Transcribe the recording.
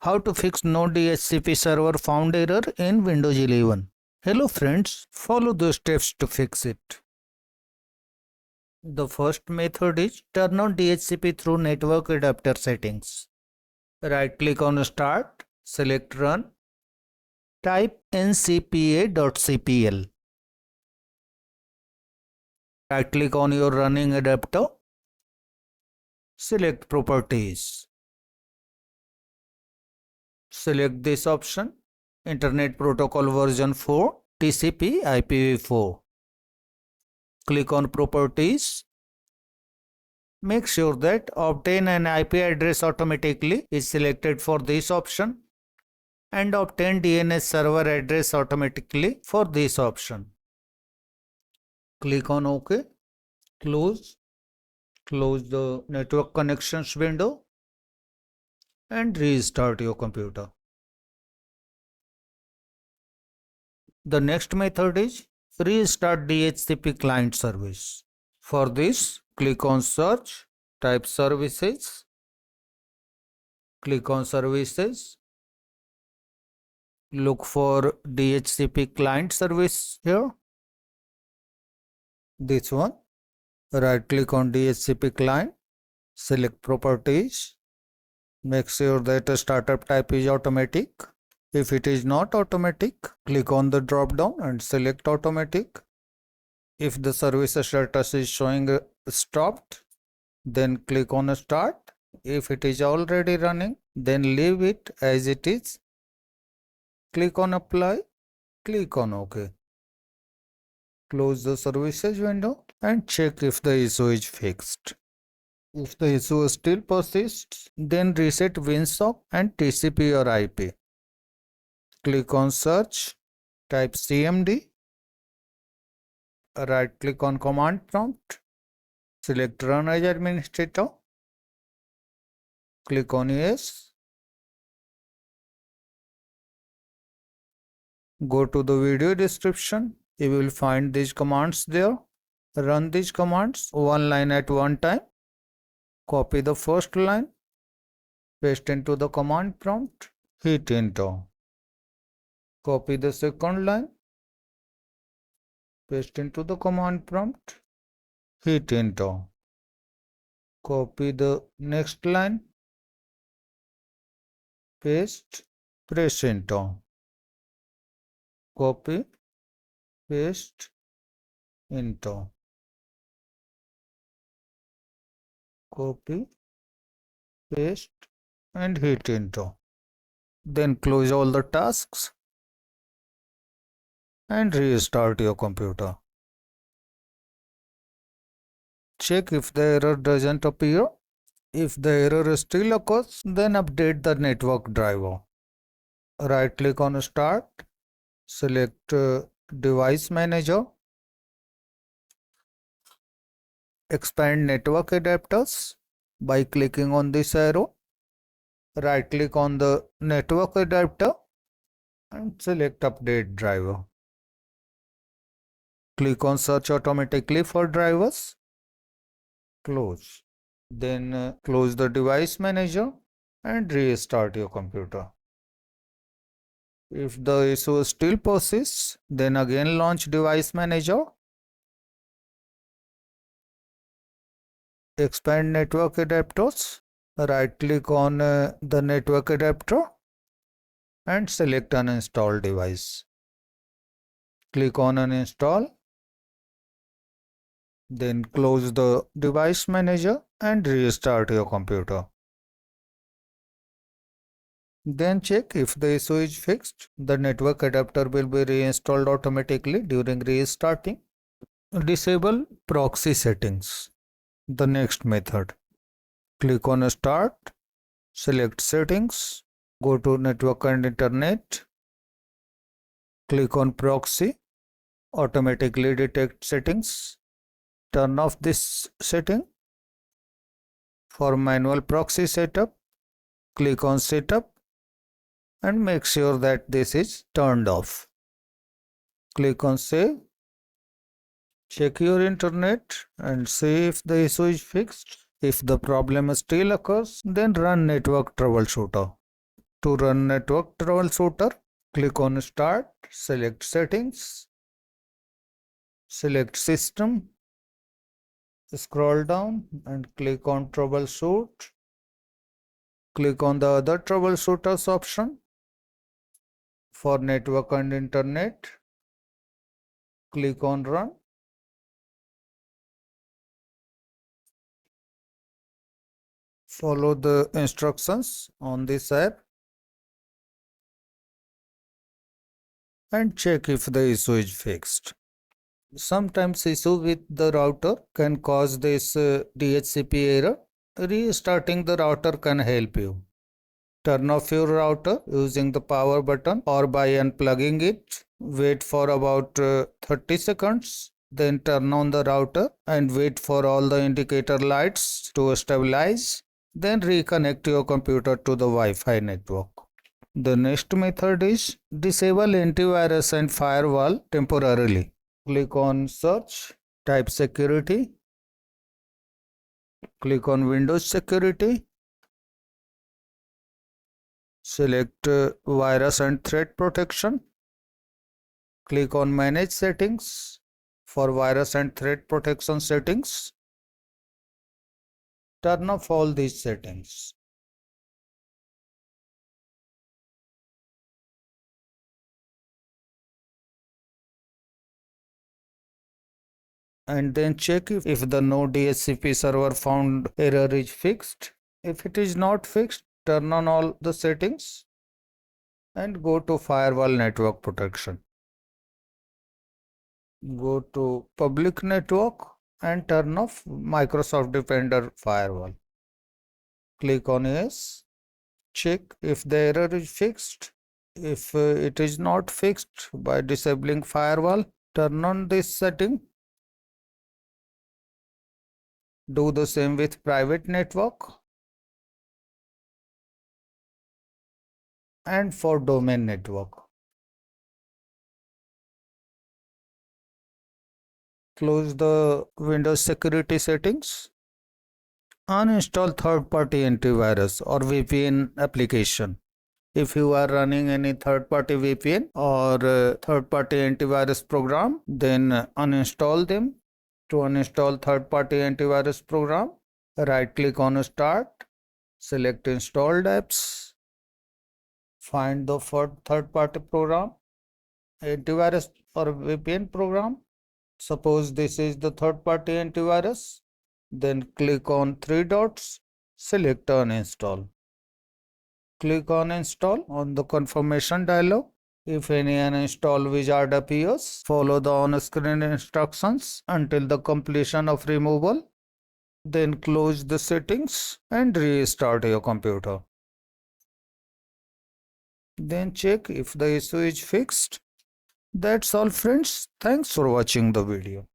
How to fix no DHCP server found error in Windows 11. Hello friends, follow the steps to fix it. The first method is turn on DHCP through network adapter settings. Right click on Start, select Run, type ncpa.cpl. Right click on your running adapter, select Properties. Select this option, Internet Protocol version 4, TCP IPv4. Click on Properties. Make sure that Obtain an IP address automatically is selected for this option and Obtain DNS server address automatically for this option. Click on OK. Close the network connections window and restart your computer. The next method is restart DHCP client service. For this, click on Search, type Services, click on Services, look for DHCP client service here, this one. Right click on DHCP client, select Properties, make sure that the startup type is automatic. If it is not automatic, click on the drop down and select Automatic. If the service status is showing stopped, then click on Start. If it is already running, then leave it as it is. Click on Apply, click on OK. Close the services window and check if the issue is fixed. If the issue still persists, then reset winsock and TCP or IP. Click on Search, type CMD, right click on Command Prompt, select Run as Administrator, click on Yes, go to the video description, you will find these commands there. Run these commands one line at one time. Copy the first line, paste into the command prompt, hit enter. Copy the second line, paste into the command prompt, hit enter. Copy the next line, paste, press enter. Copy, paste, enter. Copy, paste and hit enter. Then close all the tasks and restart your computer. Check if the error doesn't appear. If the error still occurs, then update the network driver. Right click on Start, select Device Manager, expand Network Adapters by clicking on this arrow. Right click on the network adapter and select Update Driver. Click on Search automatically for drivers. Close. Then close the device manager and restart your computer. If the issue still persists, then again launch device manager. Expand network adapters. Right click on the network adapter and select uninstall device. Click on uninstall. Then close the device manager and restart your computer. Then check if the issue is fixed. The network adapter will be reinstalled automatically during restarting. Disable proxy settings. The next method. Click on Start, select Settings, go to Network and Internet, click on Proxy, automatically detect settings. Turn off this setting. For manual proxy setup, click on Setup and make sure that this is turned off. Click on Save. Check your internet and see if the issue is fixed. If the problem still occurs, then run Network Troubleshooter. To run network troubleshooter, click on Start, select Settings, select System, scroll down and click on Troubleshoot. Click on the other troubleshooters option. For network and internet, click on Run. Follow the instructions on this app and check if the issue is fixed. Sometimes issue with the router can cause this DHCP error. Restarting the router can help you. Turn off your router using the power button or by unplugging it. Wait for about 30 seconds. Then turn on the router and wait for all the indicator lights to stabilize. Then reconnect your computer to the Wi-Fi network. The next method is disable antivirus and firewall temporarily. Click on Search, type Security, click on Windows Security, select Virus and Threat Protection, click on Manage Settings. For virus and threat protection settings, turn off all these settings. And then check if the No DHCP server found error is fixed. If it is not fixed, turn on all the settings and go to Firewall Network Protection. Go to Public Network and turn off Microsoft Defender Firewall. Click on Yes. Check if the error is fixed. If it is not fixed by disabling firewall, turn on this setting. Do the same with private network and for domain network. Close the Windows security settings. Uninstall third-party antivirus or VPN application. If you are running any third-party VPN or third-party antivirus program, then uninstall them. To uninstall third-party antivirus program, right-click on Start, select Installed Apps, find the third-party program, antivirus or VPN program. Suppose this is the third-party antivirus. Then click on three dots, select Uninstall. Click on Install on the confirmation dialog. If any uninstall wizard appears, follow the on-screen instructions until the completion of removal. Then close the settings and restart your computer. Then check if the issue is fixed. That's all friends. Thanks for watching the video.